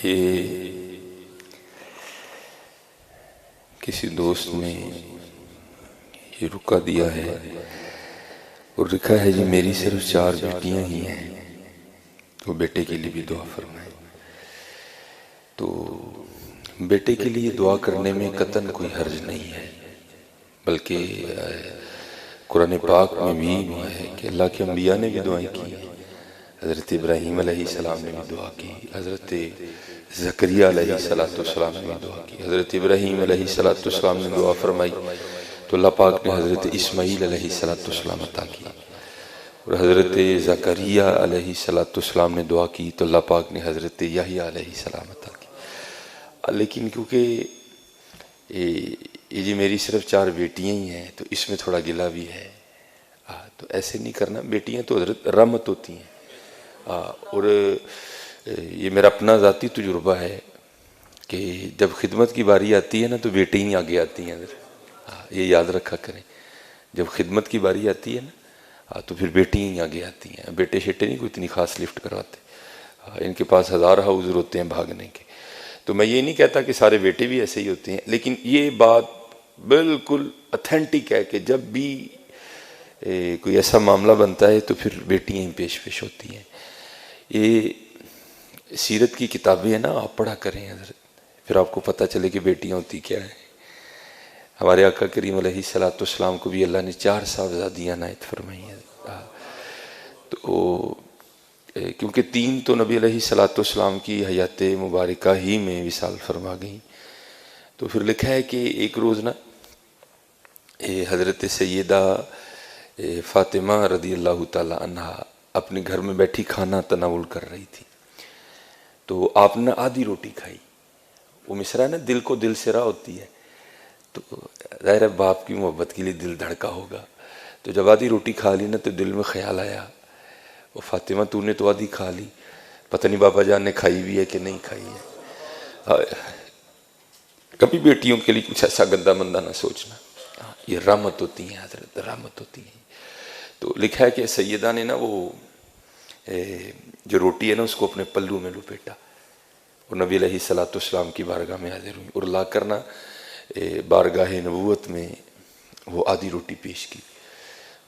یہ کسی دوست نے یہ رکا دیا ہے اور لکھا ہے جی میری صرف 4 بیٹیاں ہی ہیں تو بیٹے کے لیے بھی دعا فرمائیں۔ تو بیٹے کے لیے دعا کرنے میں قطعاً کوئی حرج نہیں ہے، بلکہ قرآن پاک میں بھی ہے کہ اللہ کے انبیاء نے بھی دعائیں کی، حضرت ابراہیم علیہ السلام نے بھی دعا کی، حضرت زکریا علیہ السلام نے بھی دعا کی، حضرت ابراہیم علیہ السلام نے دعا فرمائی تو اللہ پاک نے حضرت اسماعیل علیہ السلام عطا کی، اور حضرت زکریا علیہ السلام نے دعا کی تو اللہ پاک نے حضرت یحییٰ علیہ السلام عطا کی۔ لیکن کیونکہ یہ جی میری صرف 4 بیٹیاں ہی ہیں تو اس میں تھوڑا گلہ بھی ہے، تو ایسے نہیں کرنا، بیٹیاں تو حضرت رحمت ہوتی ہیں، اور یہ میرا اپنا ذاتی تجربہ ہے کہ جب خدمت کی باری آتی ہے نا تو بیٹے ہی آگے آتی ہیں، یہ یاد رکھا کریں، جب خدمت کی باری آتی ہے نا تو پھر بیٹی ہی آگے آتی ہیں، بیٹے شیٹے نہیں کوئی اتنی خاص لفٹ کرواتے، ان کے پاس ہزارہ عذر ہوتے ہیں بھاگنے کے۔ تو میں یہ نہیں کہتا کہ سارے بیٹے بھی ایسے ہی ہوتے ہیں، لیکن یہ بات بالکل اتھینٹک ہے کہ جب بھی کوئی ایسا معاملہ بنتا ہے تو پھر بیٹیاں ہی پیش ہوتی ہیں۔ یہ سیرت کی کتابیں ہیں نا، آپ پڑھا کریں حضرت، پھر آپ کو پتہ چلے کہ بیٹیاں ہوتی کیا ہیں۔ ہمارے آقا کریم علیہ السلام کو بھی اللہ نے 4 صاحبزادیاں عنایت فرمائی ہیں، تو کیونکہ 3 تو نبی علیہ السلام کی حیات مبارکہ ہی میں وصال فرما گئیں، تو پھر لکھا ہے کہ ایک روز نا حضرت سیدہ فاطمہ رضی اللہ تعالی عنہا اپنے گھر میں بیٹھی کھانا تناول کر رہی تھی، تو آپ نے آدھی روٹی کھائی، وہ مصرع ہے نا دل کو دل سرا ہوتی ہے، تو ظاہر ہے باپ کی محبت کے لیے دل دھڑکا ہوگا، تو جب آدھی روٹی کھا لی نا تو دل میں خیال آیا وہ فاطمہ تو نے تو آدھی کھا لی، پتہ نہیں بابا جان نے کھائی بھی ہے کہ نہیں کھائی ہے۔ کبھی بیٹیوں کے لیے کچھ ایسا گندا مندہ نہ سوچنا، یہ رحمت ہوتی ہیں حضرت، رحمت ہوتی ہیں۔ تو لکھا ہے کہ سیدہ نے نا وہ جو روٹی ہے نا اس کو اپنے پلو میں لپیٹا اور نبی علیہ السلام کی بارگاہ میں حاضر ہوئی اور لا کر نا بارگاہ نبوت میں وہ آدھی روٹی پیش کی،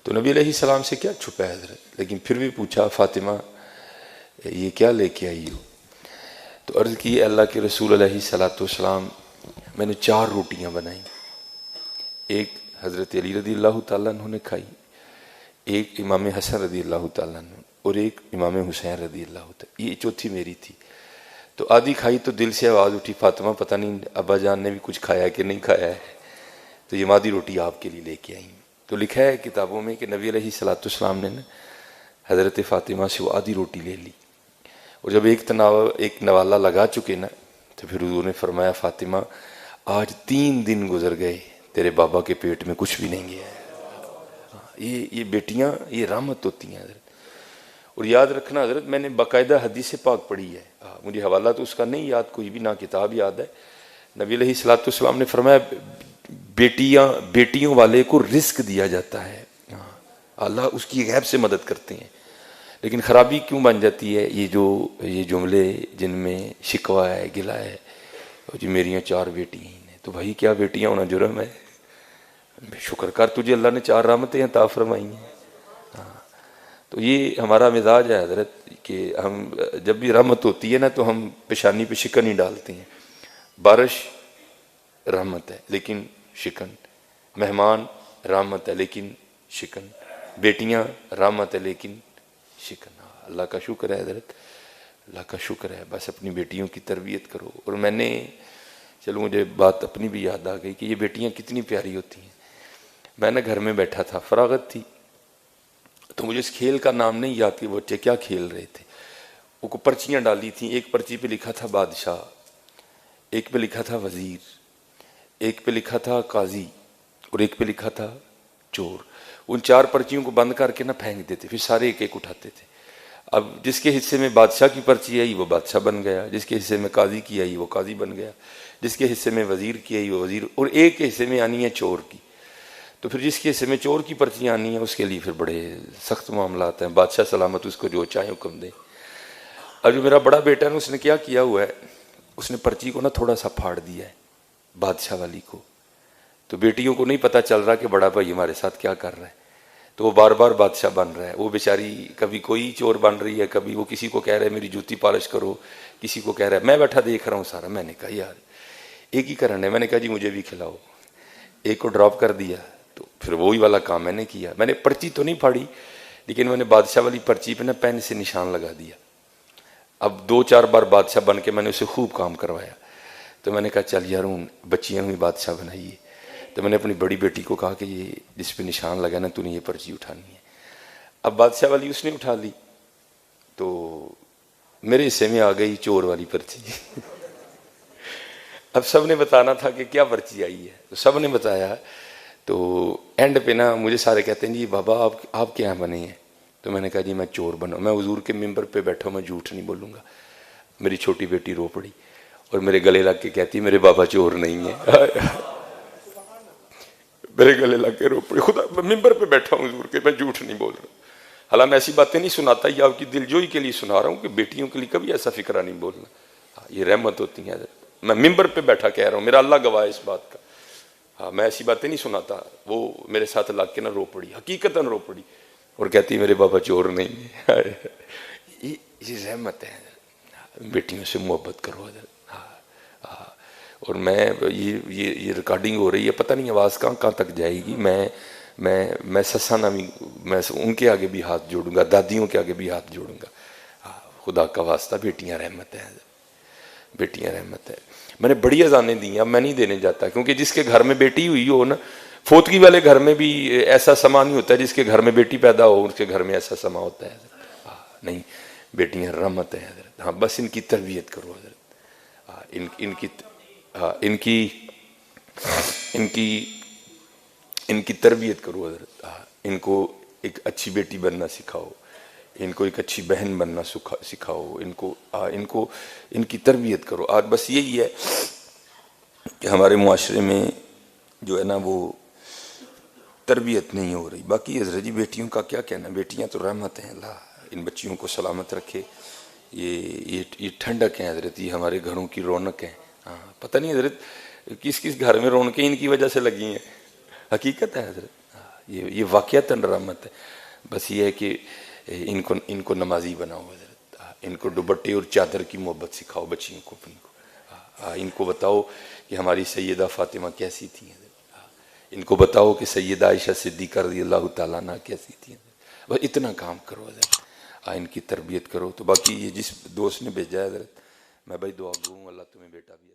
تو نبی علیہ السلام سے کیا چھپا ہے حضرت، لیکن پھر بھی پوچھا فاطمہ یہ کیا لے کے آئی ہو، تو عرض کی اللہ کے رسول علیہ السلام میں نے 4 روٹیاں بنائیں، ایک حضرت علی رضی اللہ تعالیٰ عنہ نے کھائی، ایک امام حسن رضی اللہ تعالیٰ عنہ اور ایک امام حسین رضی اللہ تعالیٰ، یہ چوتھی میری تھی، تو آدھی کھائی تو دل سے آواز اٹھی فاطمہ پتہ نہیں ابا جان نے بھی کچھ کھایا کہ نہیں کھایا ہے، تو یہ آدھی روٹی آپ کے لیے لے کے آئیں۔ تو لکھا ہے کتابوں میں کہ نبی علیہ السلام نے حضرت فاطمہ سے وہ آدھی روٹی لے لی، اور جب ایک نوالا لگا چکے نا تو پھر حضور نے فرمایا فاطمہ آج 3 دن گزر گئے تیرے بابا کے پیٹ میں کچھ بھی نہیں گیا ہے۔ یہ بیٹیاں یہ رحمت ہوتی ہیں حضرت، اور یاد رکھنا حضرت میں نے باقاعدہ حدیث پاک پڑھی ہے، مجھے حوالہ تو اس کا نہیں یاد کوئی بھی، نہ کتاب یاد ہے، نبی علیہ السلام نے فرمایا بیٹیوں والے کو رزق دیا جاتا ہے، اللہ اس کی غیب سے مدد کرتے ہیں، لیکن خرابی کیوں بن جاتی ہے یہ جملے جن میں شکوہ ہے گلہ ہے، جی میریاں 4 بیٹیاں ہیں، تو بھائی کیا بیٹیاں ہونا جرم ہے، شکر کر تجھے اللہ نے 4 رحمتیں عطا فرمائی ہیں۔ تو یہ ہمارا مزاج ہے حضرت کہ ہم جب بھی رحمت ہوتی ہے نا تو ہم پیشانی پہ شکن ہی ڈالتے ہیں، بارش رحمت ہے لیکن شکن، مہمان رحمت ہے لیکن شکن، بیٹیاں رحمت ہے لیکن شکن۔ اللہ کا شکر ہے حضرت، اللہ کا شکر ہے، بس اپنی بیٹیوں کی تربیت کرو۔ اور میں نے چلو مجھے بات اپنی بھی یاد آ گئی کہ یہ بیٹیاں کتنی پیاری ہوتی ہیں۔ میں نے گھر میں بیٹھا تھا، فراغت تھی، تو مجھے اس کھیل کا نام نہیں یاد کہ بچے کیا کھیل رہے تھے، وہ کو پرچیاں ڈالی تھیں، ایک پرچی پہ لکھا تھا بادشاہ، ایک پہ لکھا تھا وزیر، ایک پہ لکھا تھا قاضی اور ایک پہ لکھا تھا چور۔ ان 4 پرچیوں کو بند کر کے نہ پھینک دیتے، پھر سارے ایک ایک اٹھاتے تھے۔ اب جس کے حصے میں بادشاہ کی پرچی آئی وہ بادشاہ بن گیا، جس کے حصے میں قاضی کی آئی وہ قاضی بن گیا، جس کے حصے میں وزیر کی آئی وہ وزیر، اور ایک کے حصے میں آنی ہے چور کی، تو پھر جس کے حصے میں چور کی پرچی آنی ہے اس کے لیے پھر بڑے سخت معاملات ہیں، بادشاہ سلامت اس کو جو چاہے حکم دے۔ اب جو میرا بڑا بیٹا ہے اس نے کیا ہوا ہے اس نے پرچی کو نا تھوڑا سا پھاڑ دیا ہے بادشاہ والی کو. تو بیٹیوں کو نہیں پتا چل رہا کہ بڑا بھائی ہمارے ساتھ کیا کر رہا ہے. تو وہ بار بار بادشاہ بن رہا ہے. وہ بیچاری کبھی کوئی چور بن رہی ہے, کبھی وہ کسی کو کہہ رہا ہے میری جوتی پالش کرو, کسی کو کہہ رہا ہے. میں بیٹھا دیکھ رہا ہوں سارا. میں نے کہا یار ایک ہی کرنا ہے. میں نے کہا جی مجھے بھی کھلاؤ. ایک کو ڈراپ کر دیا. تو پھر وہی والا کام میں نے کیا. میں نے پرچی تو نہیں پھاڑی, لیکن میں نے بادشاہ والی پرچی پہ نا پین سے نشان لگا دیا. اب 2-4 بار بادشاہ بن کے میں نے اسے خوب کام کروایا. تو میں نے کہا چل یار ہوں بچیاں ہوئی بادشاہ بنائیے. تو میں نے اپنی بڑی بیٹی کو کہا کہ یہ جس پہ نشان لگا نا تو نے یہ پرچی اٹھانی ہے. اب بادشاہ والی اس نے اٹھا لی, تو میرے حصے میں آ گئی چور والی پرچی. اب سب نے بتانا تھا کہ کیا پرچی آئی ہے, تو سب نے بتایا. تو اینڈ پہ نا مجھے سارے کہتے ہیں جی بابا آپ کیا بنے ہیں. تو میں نے کہا جی میں چور بنا. میں حضور کے ممبر پہ بیٹھا ہوں, میں جھوٹ نہیں بولوں گا. میری چھوٹی بیٹی رو پڑی اور میرے گلے لگ کے کہتی میرے بابا چور نہیں ہے. میرے گلے لگ کے رو پڑی. خدا ممبر پہ بیٹھا ہوں حضور کے, میں جھوٹ نہیں بول رہا. حالانکہ میں ایسی باتیں نہیں سناتا, یہ آپ کی دلجوئی کے لیے سنا رہا ہوں کہ بیٹیوں کے لیے کبھی ایسا فکرہ نہیں بولنا. یہ رحمت ہوتی ہے. میں ممبر پہ بیٹھا کہہ رہا ہوں, میرا اللہ گواہ ہے اس بات کا. ہاں میں ایسی باتیں نہیں سناتا. وہ میرے ساتھ لگ کے نہ رو پڑی, حقیقتاً رو پڑی, اور کہتی میرے بابا چور نہیں ہے. یہ رحمت ہے. بیٹیوں سے محبت کرو. اور میں یہ ریکارڈنگ ہو رہی ہے, پتہ نہیں آواز کہاں تک جائے گی. میں سسا نامی, میں ان کے آگے بھی ہاتھ جوڑوں گا, دادیوں کے آگے بھی ہاتھ جوڑوں گا. خدا کا واسطہ بیٹیاں رحمت ہیں, بیٹیاں رحمت ہے. میں نے بڑی اذانیں دی ہیں, اب میں نہیں دینے جاتا, کیونکہ جس کے گھر میں بیٹی ہوئی ہو نا, فوتگی والے گھر میں بھی ایسا سما نہیں ہوتا ہے جس کے گھر میں بیٹی پیدا ہو اس کے گھر میں ایسا سما ہوتا ہے. نہیں, بیٹیاں رحمت ہیں حضرت. ہاں بس ان کی تربیت کرو حضرت. ان کی تربیت کرو حضرت. ان کو ایک اچھی بیٹی بننا سکھاؤ, ان کو ایک اچھی بہن بننا سکھاؤ. ان کی تربیت کرو. آج بس یہی ہے کہ ہمارے معاشرے میں جو ہے نا وہ تربیت نہیں ہو رہی. باقی حضرت جی بیٹیوں کا کیا کہنا, بیٹیاں تو رحمت ہیں. اللہ ان بچیوں کو سلامت رکھے. یہ ٹھنڈک ہیں حضرت, یہ ہمارے گھروں کی رونق ہیں. ہاں پتہ نہیں حضرت کس گھر میں رونقیں ان کی وجہ سے لگی ہیں. حقیقت ہے حضرت, یہ واقعتاً رحمت ہے. بس یہ ہے کہ ان کو نمازی بناؤ حضرت. ان کو دوپٹے اور چادر کی محبت سکھاؤ بچیوں کو. ان کو بتاؤ کہ ہماری سیدہ فاطمہ کیسی تھی حضرت. ان کو بتاؤ کہ سیدہ عائشہ صدیقہ رضی اللہ تعالیٰ عنہ کیسی تھی. بس اتنا کام کرو حضرت, ان کی تربیت کرو. تو باقی یہ جس دوست نے بھیجا ہے حضرت, میں بھائی دعا گوں اللہ تمہیں بیٹا بھی